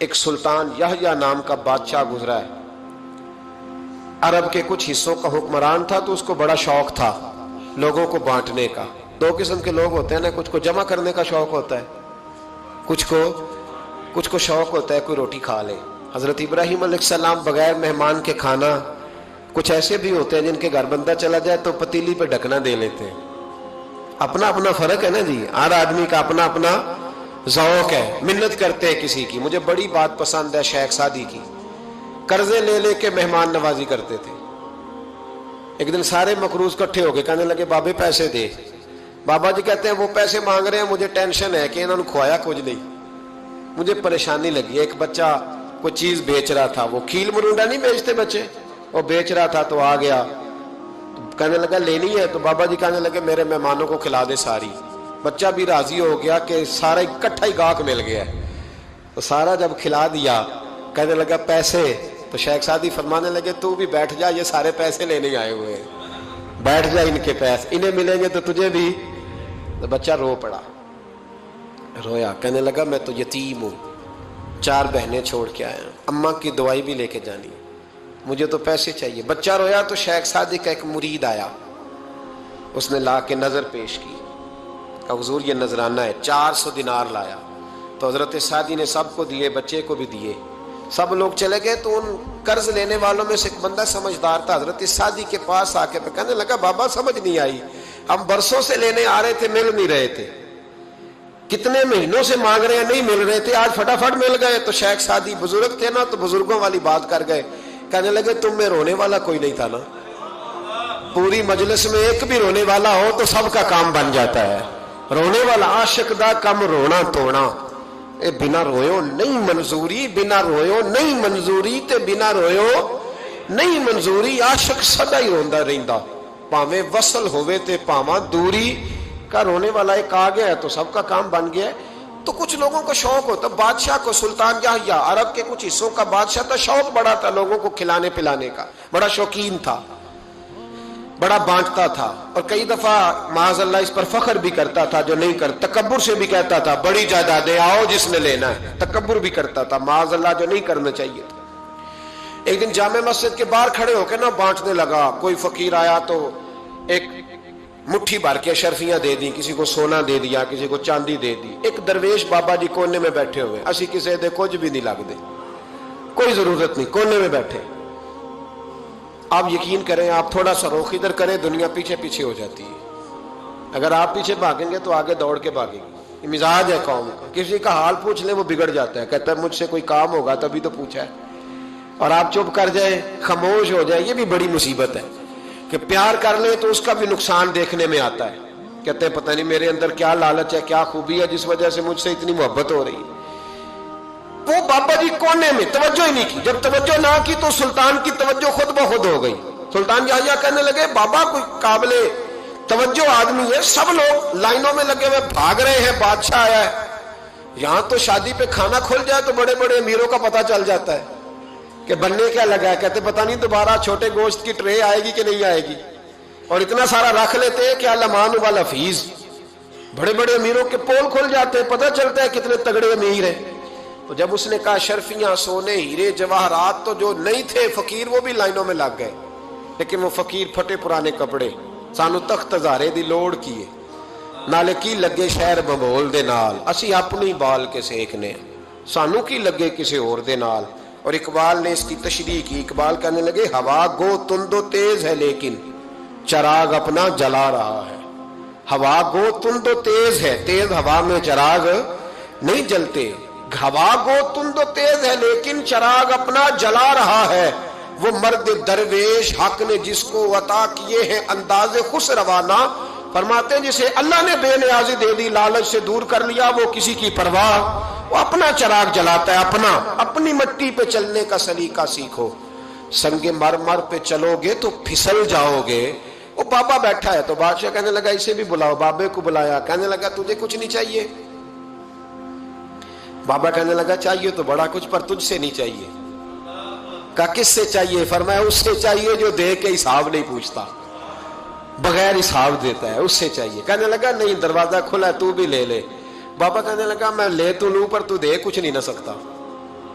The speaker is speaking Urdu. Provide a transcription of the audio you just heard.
ایک سلطان یحییٰ نام کا بادشاہ گزرا ہے، عرب کے کچھ حصوں کا حکمران تھا، تو اس کو بڑا شوق تھا لوگوں کو بانٹنے کا۔ دو قسم کے لوگ ہوتے ہیں نا، کچھ کو جمع کرنے کا شوق ہوتا ہے، کچھ کو شوق ہوتا ہے کوئی روٹی کھا لے۔ حضرت ابراہیم علیہ السلام بغیر مہمان کے کھانا، کچھ ایسے بھی ہوتے ہیں جن کے گھر بندہ چلا جائے تو پتیلی پہ ڈھکنا دے لیتے ہیں۔ اپنا اپنا فرق ہے نا جی، ہر آدمی کا اپنا اپنا ذوق ہے، منت کرتے ہیں کسی کی۔ مجھے بڑی بات پسند ہے شیخ سعدی کی، قرضے لے لے کے مہمان نوازی کرتے تھے۔ ایک دن سارے مقروض کٹھے ہو گئے، کہنے لگے بابے پیسے دے۔ بابا جی کہتے ہیں وہ پیسے مانگ رہے ہیں، مجھے ٹینشن ہے کہ انہوں نے کھوایا کچھ نہیں، مجھے پریشانی لگی۔ ایک بچہ کوئی چیز بیچ رہا تھا، وہ کھیل مرونڈا نہیں بیچتے بچے، وہ بیچ رہا تھا تو آ گیا، کہنے لگا لینی ہے؟ تو بابا جی کہنے لگے میرے مہمانوں کو کھلا دے ساری۔ بچہ بھی راضی ہو گیا کہ سارا اکٹھا ہی گاہک مل گیا، تو سارا جب کھلا دیا کہنے لگا پیسے؟ تو شیخ سعدی فرمانے لگے تو بھی بیٹھ جا، یہ سارے پیسے لینے آئے ہوئے ہیں، بیٹھ جا، ان کے پیسے انہیں ملیں گے تو تجھے بھی۔ تو بچہ رو پڑا، رویا، کہنے لگا میں تو یتیم ہوں، 4 بہنیں چھوڑ کے آیا ہوں، اماں کی دوائی بھی لے کے جانی، مجھے تو پیسے چاہیے۔ بچہ رویا تو شیخ سعدی کا ایک مرید آیا، اس نے لا کے نظر پیش کی، کہا حضور یہ نذرانہ ہے، 400 دینار لایا۔ تو حضرت سعدی نے سب کو دیے، بچے کو بھی دیے، سب لوگ چلے گئے۔ تو ان قرض لینے والوں میں سے ایک بندہ سمجھدار تھا، حضرت سعدی کے پاس آ کے کہنے لگا بابا سمجھ نہیں آئی، ہم برسوں سے لینے آ رہے تھے، مل نہیں رہے تھے، کتنے مہینوں سے مانگ رہے ہیں نہیں مل رہے تھے، آج فٹافٹ مل گئے۔ تو شیخ سعدی بزرگ تھے نا، تو بزرگوں والی بات کر گئے، کہنے لگے تم میں رونے والا کوئی نہیں تھا نا، پوری مجلس میں ایک بھی رونے والا ہو تو سب کا کام بن جاتا ہے۔ رونے والا عاشق دا کم رونا توڑنا، اے بنا رویو نہیں منظوری، بنا رویو نہیں منظوری، تے بنا رویو نہیں منظوری، عاشق سدا ہی روندا رہندا، پاویں وصل ہوئے تے پاواں دوری کا۔ رونے والا ایک آ گیا ہے تو سب کا کام بن گیا ہے۔ تو کچھ لوگوں کو شوق ہوتا، بادشاہ کو، سلطان یحییٰ عرب کے کچھ حصوں کا بادشاہ تھا، شوق بڑا تھا لوگوں کو کھلانے پلانے کا، بڑا شوقین تھا، بڑا بانٹتا تھا، اور کئی دفعہ معاذ اللہ اس پر فخر بھی کرتا تھا جو نہیں کرتا، تکبر سے بھی کہتا تھا بڑی جائیدادیں آؤ جس نے لینا ہے، تکبر بھی کرتا تھا معاذ اللہ جو نہیں کرنا چاہیے تھا۔ ایک دن جامع مسجد کے باہر کھڑے ہو کے نا بانٹنے لگا، کوئی فقیر آیا تو ایک مٹھی بھر کے اشرفیاں دے دی، کسی کو سونا دے دیا، کسی کو چاندی دے دی۔ ایک درویش بابا جی کونے میں بیٹھے ہوئے، اسی کسی دے کچھ بھی نہیں لگ دے، کوئی ضرورت نہیں، کونے میں بیٹھے۔ آپ یقین کریں، آپ تھوڑا سا رخ ادھر کریں، دنیا پیچھے پیچھے ہو جاتی ہے۔ اگر آپ پیچھے بھاگیں گے تو آگے دوڑ کے بھاگیں گے۔ یہ مزاج ہے قوم کا، کسی کا حال پوچھ لیں وہ بگڑ جاتا ہے، کہتا ہے مجھ سے کوئی کام ہوگا تبھی تو پوچھا ہے، اور آپ چپ کر جائیں، خاموش ہو جائیں، یہ بھی بڑی مصیبت ہے۔ کہ پیار کر لیں تو اس کا بھی نقصان دیکھنے میں آتا ہے، کہتے ہیں پتہ نہیں میرے اندر کیا لالچ ہے، کیا خوبی ہے جس وجہ سے مجھ سے اتنی محبت ہو رہی ہے۔ وہ بابا جی کونے میں توجہ ہی نہیں کی، جب توجہ نہ کی تو سلطان کی توجہ خود بخود ہو گئی۔ سلطان یحییٰ کہنے لگے بابا کوئی قابل توجہ آدمی ہے، سب لوگ لائنوں میں لگے ہوئے بھاگ رہے ہیں، بادشاہ آیا ہے، یہاں تو شادی پہ کھانا کھل جائے تو بڑے بڑے امیروں کا پتہ چل جاتا ہے کہ بننے کیا لگا ہے، کہتے پتہ نہیں دوبارہ چھوٹے گوشت کی ٹرے آئے گی کہ نہیں آئے گی، اور اتنا سارا رکھ لیتے ہیں کہ علمان والا فیس، بڑے بڑے امیروں کے پول کھل جاتے ہیں، پتہ چلتا ہے کتنے تگڑے امیر ہیں۔ تو جب اس نے کہا شرفیاں، سونے، ہیرے، جواہرات، تو جو نہیں تھے فقیر وہ بھی لائنوں میں لگ گئے، لیکن وہ فقیر پھٹے پرانے کپڑے، سانو تخت ہزارے دی لوڑ کیے، نالے کی لگے شہر بمول دے نال، اسی اپنی بال کے سیکنے، سانو کی لگے کسی اور دے نال۔ اور اقبال نے اس کی تشریح کی، اقبال کہنے لگے ہوا گو تند و تیز ہے لیکن چراغ اپنا جلا رہا ہے۔ ہوا گو تند و تیز ہے، تیز ہوا میں چراغ نہیں جلتے، ہوا گو تند و تیز ہے لیکن چراغ اپنا جلا رہا ہے۔ وہ مرد درویش حق نے جس کو عطا کیے ہیں انداز خوش روانہ، فرماتے ہیں جسے اللہ نے بے نیازی دے دی، لالچ سے دور کر لیا، وہ کسی کی پرواہ، وہ اپنا چراغ جلاتا ہے، اپنی مٹی پہ چلنے کا سلیقہ سیکھو، سنگ مرمر پہ چلو گے تو پھسل جاؤ گے۔ وہ بابا بیٹھا ہے تو بادشاہ کہنے لگا اسے بھی بلاؤ، بابے کو بلایا، کہنے لگا تجھے کچھ نہیں چاہیے؟ بابا کہنے لگا چاہیے تو بڑا کچھ، پر تجھ سے نہیں چاہیے۔ کہا کس سے چاہیے؟ فرمایا اس سے چاہیے جو دے کے حساب نہیں پوچھتا، بغیر حساب دیتا ہے، اس سے چاہیے۔ کہنے لگا نہیں، دروازہ کھلا ہے، تو بھی لے لے۔ بابا کہنے لگا میں لے تو لوں پر تو دے کچھ نہیں نہ سکتا۔